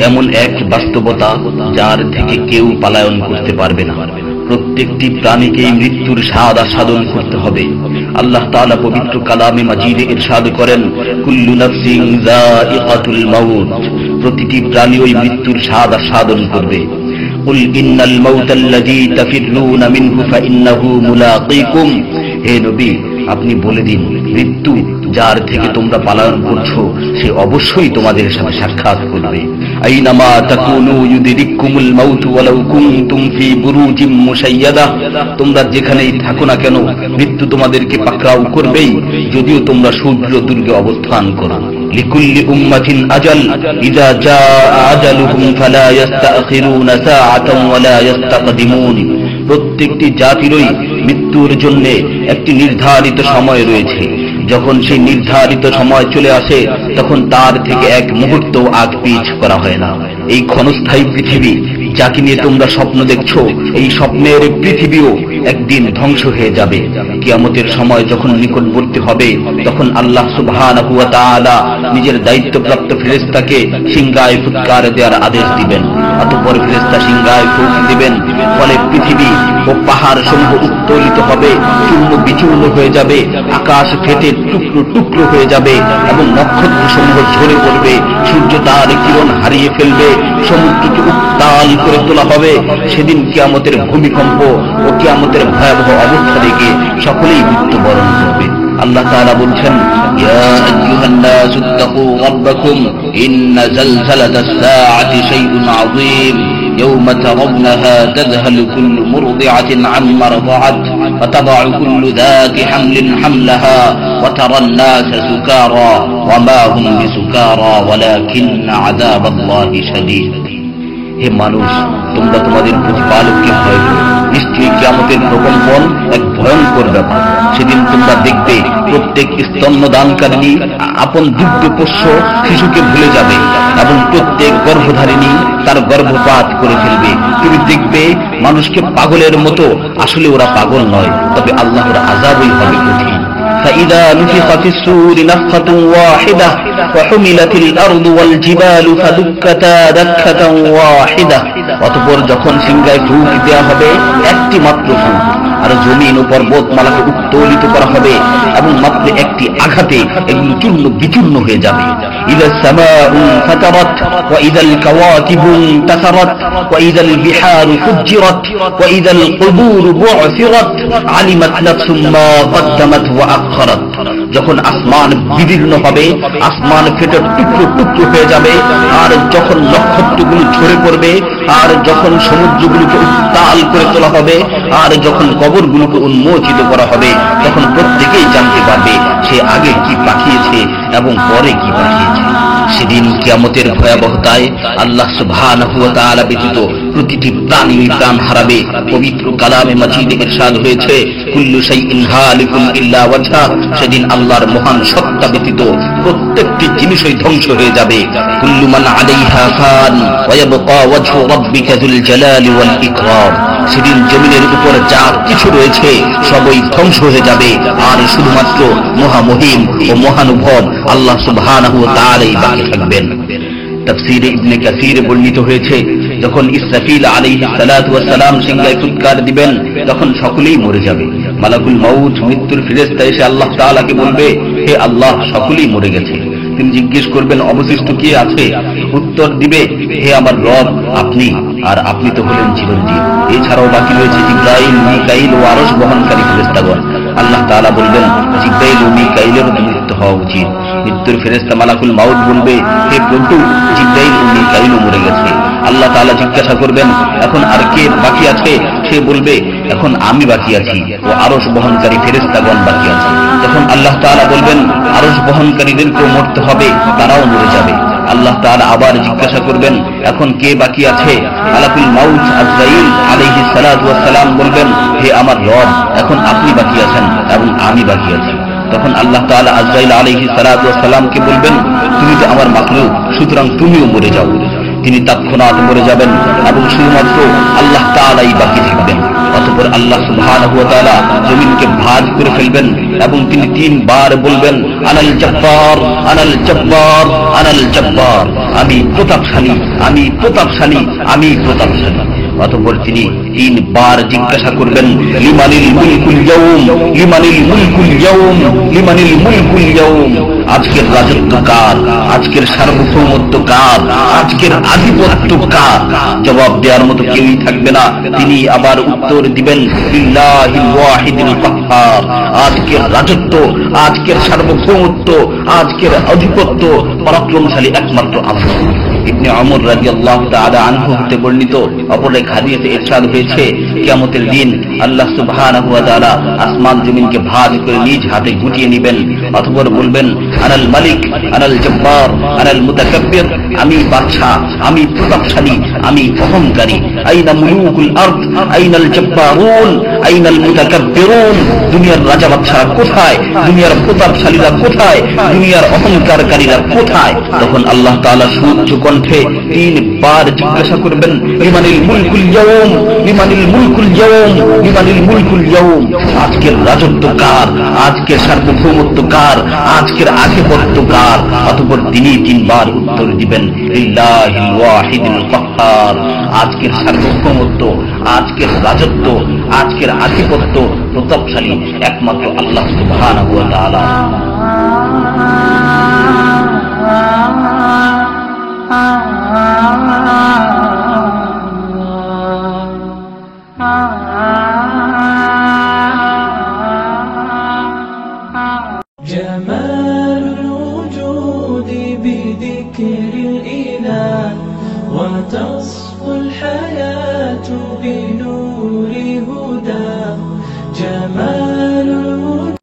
এমন এক বাস্তবতা যার থেকে কেউ পলায়ন করতে পারবে না। প্রত্যেকটি প্রাণীকেই মৃত্যুর স্বাদ আস্বাদন করতে হবে। আল্লাহ তাআলা পবিত্র কালামে মাজিদে ইরশাদ করেন, কুল্লু নাফসিন যায়িকাতুল মাউত, প্রতিটি প্রাণী ওই মৃত্যুর স্বাদ আস্বাদন করবে। কুল ইন্নাল মাউতাল্লাযী তাফিররুনা মিনহু ফাইন্নাহু মুলাকীকুম, হে নবী আপনি বলে দিন, মৃত্যু যার থেকে তোমরা পলায়ন করছো সে অবশ্যই তোমাদের সাথে সাক্ষাৎ করবে। আইনামা তাকুনু ইউদরিকুমুল মাউত ওয়ালাউ কুনতুম ফি বুরুজিম মুশাইয়াদা, তোমরা যেখানেই থাকো না কেন মৃত্যু তোমাদেরকে পাকড়াও করবেই, যদিও তোমরা সূর্য দুর্গে অবস্থান করো। লিকুল্লি উম্মাতিন আজাল, ইযা জাআ আজালুহুম ফালা ইস্তাখিরুনা সাআতান ওয়ালা ইস্তাকদিমুন, প্রত্যেকটি জাতিরই মৃত্যুর জন্য একটি নির্ধারিত সময় রয়েছে। যখন সেই নির্ধারিত সময় চলে আসে তখন তার থেকে এক মুহূর্ত আগ পিছ করা হয় না। এই ক্ষণস্থায়ী পৃথিবী যাকে নিয়ে তোমরা স্বপ্ন দেখছো, এই স্বপ্নের পৃথিবীও একদিন ধ্বংস হয়ে যাবে। কিয়ামতের সময় যখন নিকটবর্তী হবে তখন আল্লাহ সুবহানাহু ওয়া তাআলা নিজের দায়িত্বপ্রাপ্ত ফেরেশতাকে সিংহায় ফুৎকার দেওয়ার আদেশ দিবেন। অতঃপর ফেরেশতা সিংহায় ফুঁক দিবেন, ফলে পৃথিবী ও পাহাড় সমূহ উত্তোলিত হবে, চূর্ণ বিচূর্ণ হয়ে যাবে, আকাশ ফেটে টুকরো টুকরো হয়ে যাবে এবং নক্ষত্র সমূহ ঝরে পড়বে, সূর্য তার কিরণ হারিয়ে ফেলবে, সমুদ্রকে উত্তাল করে তোলা হবে। সেদিন কিয়ামতের ভূমিকম্প ও কিয়ামতের ভয়াবহ অবস্থা দেখে সকলেই মৃত্যুবরণ করবে। আল্লাহ তাআলা বলছেন, ইয়া আইয়ুহান নাসু তাকু রাব্বাকুম ইন্না জালজালাতাস সাআতি শাইউন আযীম يوم ترونها تذهل كل مرضعة عما رضعت وتضع كل ذات حمل حملها وترى الناس سكارى وما هم بسكارى ولكن عذاب الله شديد। হে মানুষ, তোমরা তোমাদের প্রতিপালককে ভয় করো, নিশ্চয়ই কিয়ামতের প্রকম্পন এক ভয়ঙ্কর ব্যাপার। সেদিন তোমরা দেখবে প্রত্যেক স্তন্যদানকারিণী আপন দুগ্ধপোষ্য শিশুকে ভুলে যাবে এবং প্রত্যেক গর্ভধারিণী তার গর্ভপাত করে ফেলবে। তুমি দেখবে মানুষকে পাগলের মতো, আসলে ওরা পাগল নয়, তবে আল্লাহর আযাবই হবে কঠিন। فإذا نفخ في الصور نفخة واحدة وحملت الأرض والجبال فدكتا دكة واحدة, অতঃপর যখন সিংহায় ফুঁক দেওয়া হবে একটি মাত্র ফুঁক, আর জমিন ও পর্বতমালাকে উত্তোলিত করা হবে এবং মাত্র একটি আঘাতে এগুলো চূর্ণ বিচূর্ণ হয়ে যাবে। ইযা সামাউ ফাতারাত ওয়া ইযাল কাওয়াকিবু ইনতাসারাত ওয়া ইযাল বিহারু ফুজ্জিরাত ওয়া ইযাল কুবুরু বু'সিরাত আলিমাত নাফসুম মা কদ্দামাত ওয়া আখখারাত, যখন আসমান বিদীর্ণ হবে, আসমান ফেটে টুকরো টুকরো হয়ে যাবে, আর যখন নক্ষত্রগুলো ঝরে পড়বে, আর যখন সমুদ্রগুলোকে উত্তাল করে তোলা হবে, আর যখন কবরগুলোকে উন্মোচিত করা হবে, তখন প্রত্যেকেই জানতে পারবে সে আগে কি পাঠিয়েছে এবং পরে কি পাঠিয়েছে। সেদিন কিয়ামতের ভয়াবহতায় আল্লাহ সুবহানাহু ওয়া তাআলা ব্যতীত প্রতিটি প্রাণী প্রাণ হারাবে। পবিত্র কালামে মাজিদে ইরশাদ হয়েছে, কুল্লু শাইইন হালিকুন ইল্লা ওয়াজহা, সেদিন আল্লাহর মহান সত্তা ব্যতীত প্রত্যেকটি জিনিসই ধ্বংস হয়ে যাবে। কুল্লু মান আলাইহা ফান ওয়া ইয়াবকা ওয়াজহু রাব্বিকা যুল জালালি ওয়াল ইকরাম, সেদিন জমিনের উপর যা কিছু রয়েছে সবই ধ্বংস হয়ে যাবে, আর শুধুমাত্র মহামহিম ও মহানুভব আল্লাহ সুবহানাহু ওয়া তাআলাই বাকি থাকবেন। তাফসীরে ইবনে কাসীরে বর্ণিত হয়েছে, যখন ইসরাফিল আলাইহিস সালাতু ওয়াস সালাম সিংহায় ফুৎকার দিবেন তখন সকলেই মরে যাবে। মালাকুল মাউত মৃত্যুর ফেরেশতা এসে আল্লাহ তাআলাকে বলবে, হে আল্লাহ, সকলেই মরে গেছে। তিনি জিজ্ঞেস করবেন, অবশিষ্ট কে আছে? উত্তর দিবে, হে আমার রব, আপনি, আর আপনি তো হলেন চিরঞ্জীব। এছাড়াও বাকি রয়েছে জিবরাইল, মিকাইল ও আরশ বহনকারী ফেরেশতাগণ। আল্লাহ তাআলা বলবেন, জিবরাইল ও মিকাইলের মৃত্যু হওয়া উচিত। মৃত্যুর ফেরেশতা মালাকুল মাউত বলবে, হে প্রভু, জিবরাইল ও মিকাইলও মরে গেছে। আল্লাহ তাআলা জিজ্ঞাসা করবেন, এখন আর কে বাকি আছে? সে বলবে, এখন আমি বাকি আছি ও আরশ বহনকারী ফেরেশতাগণ বাকি আছে। তখন আল্লাহ তাআলা বলবেন, আরশ বহনকারীদেরকেও মরতে হবে, তারাও মরে যাবে। আল্লাহ তাআলা আবার জিজ্ঞাসা করবেন, এখন কে বাকি আছে? মালাকুল মাউত আজরাইল আলাইহিস সালাতু ওয়াস সালাম বলবেন, হে আমার রব, এখন আপনি বাকি আছেন এবং আমি বাকি আছি। তখন আল্লাহ তাআলা আজরাইল আলাইহিস সালাতু ওয়াস সালামকে বলবেন, তুমি তো আমার মাখলুক, সুতরাং তুমিও মরে যাও। তিনি তৎক্ষণাৎ মরে যাবেন এবং শুধুমাত্র আল্লাহ তাআলাই বাকি থাকবেন। অতঃপর আল্লাহ সুবহানাহু ওয়া তাআলা জমিনকে ভাঁজ করে ফেলবেন এবং তিনি 3 বার বলবেন, আনাল জব্বার, আনাল জব্বার, আনাল জব্বার, আমি প্রতাপশালী, আমি প্রতাপশালী, আমি প্রতাপশালী। অতঃপর তিনি 3 বার জিজ্ঞাসা করবেন, লিমানিল মুলকুল ইয়াউম, লিমানিল মুলকুল ইয়াউম, লিমানিল মুলকুল ইয়াউম, আজকের রাজত্ব কার, আজকের সার্বভৌমত্ব কার, আজকের আধিপত্য কার? জবাব দেওয়ার মতো কেউই থাকবে না। তিনি আবার উত্তর দিবেন, লিল্লাহিল ওয়াহিদিল কাহ্হার, আজকের রাজত্ব, আজকের সার্বভৌমত্ব, আজকের আধিপত্য পরাক্রমশালী একমাত্র আল্লাহ। ইবনে ওমর রাদিয়াল্লাহু তাআলা আনহু হতে বর্ণিত অপর এক হাদিসে ইরশাদ হয়েছে, কিয়ামতের দিন আল্লাহ সুবহানাহু ওয়া তাআলা আসমান জমিনকে ভাঁজ করে নিজ হাতে গুটিয়ে নেবেন। অতঃপর বলবেন, আনাল মালিক, আনাল জব্বার, আনাল মুতাকাব্বির, আমি বাদশা, আমি প্রতাপশালী, আমি অহংকারী। আইনা মুলুকুল আরদ, আইনাল জব্বারুন, আইনাল মুতাকাব্বিরুন, দুনিয়ার রাজা বাদশা কোথায়, দুনিয়ার প্রতাপশালীরা কোথায়, দুনিয়ার অহংকারকারীরা কোথায়? তখন আল্লাহ তাআলা সুউচ্চ কণ্ঠে 3 বার জিজ্ঞাসা করবেন, লিমানিল মুলকুল ইয়াউম, লিমানিল মুলকুল ইয়াউম, লিমানিল মুলকুল ইয়াউম, আজকের রাজত্ব কার, আজকের সার্বভৌমত্ব কার, আজকের আধিপত্য কার? অতঃপর তিনি 3 বার উত্তর দিবেন, লিল্লাহিল ওয়াহিদিল কাহ্হার, আজকের সার্বভৌমত্ব, আজকের রাজত্ব, আজকের আধিপত্য প্রতাপশালী একমাত্র আল্লাহ সুবহানাহু ওয়া তাআলা। جمال الوجود بذكر الإله وتصفو الحياة بنور